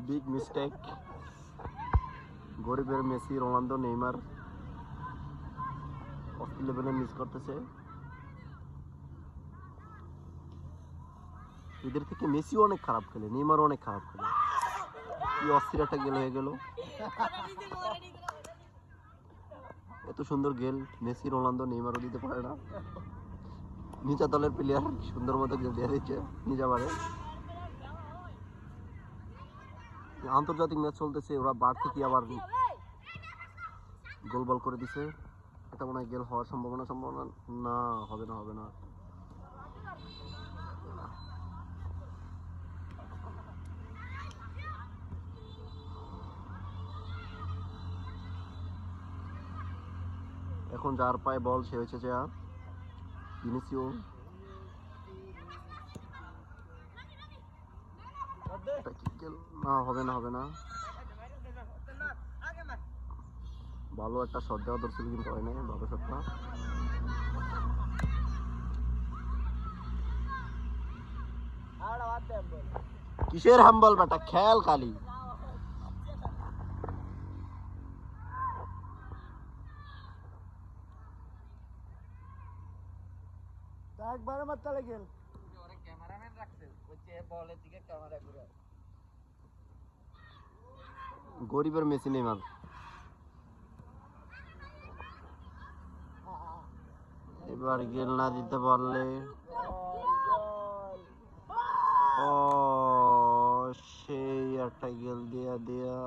Big mistake. গরিবের Messi, Ronaldo, Neymar অস্থির লেভেলে মিস করতেছে। এদের থেকে মেসিও অনেক খারাপ খেলে, নেইমারও অনেক খারাপ খেলে। কি অস্থির একটা গেল হয়ে গেল। এত সুন্দর গেল মেসি, রোনালদো, নেইমারও দিতে পারে না। নিচা দলের প্লেয়ার সুন্দর মতো গেল দিয়ে দিচ্ছে নিজা বারে। আন্তর্জাতিক ম্যাচ চলতেছে, ওরা বার থেকে আবার গোল বল করে দিছে। এটা মনে হয় গেল হওয়ার সম্ভাবনা না, হবে না, হবে না। এখন যার পায়ে বল সে হয়েছে যা ভিনিসিও। না, হবে না, হবে না। ভালো একটা শট দেওয়া দরছিল কিন্তু হয় নাই, ভালো শটটা। কিসের হাম্বল বেটা, খেল খালি। একবারে মাত্রা লেগেল। ক্যামেরাম্যান রাখছে, হচ্ছে বলের দিকে ক্যামেরা ঘুরে। গরিবের মেসি, নেইমার। এবার গেল না দিতে পারলে সেই একটা গেল দিয়া দিয়া।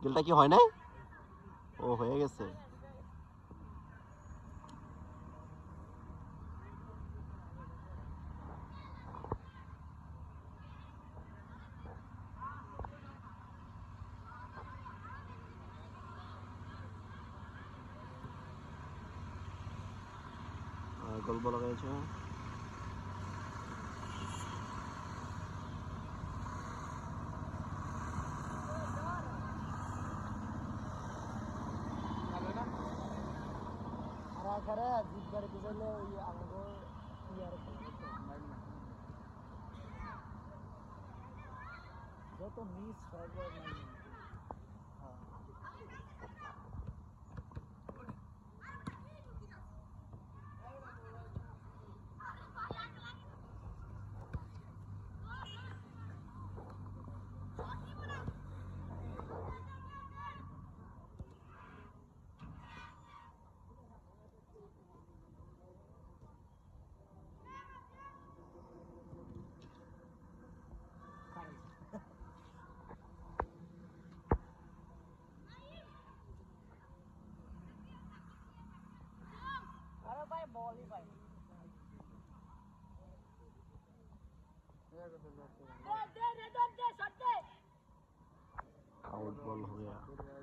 গেলটা কি হয় নাই? ও হয়ে গেছে। গোল বলা গেছে। যত মিস आउट बॉल हो गया।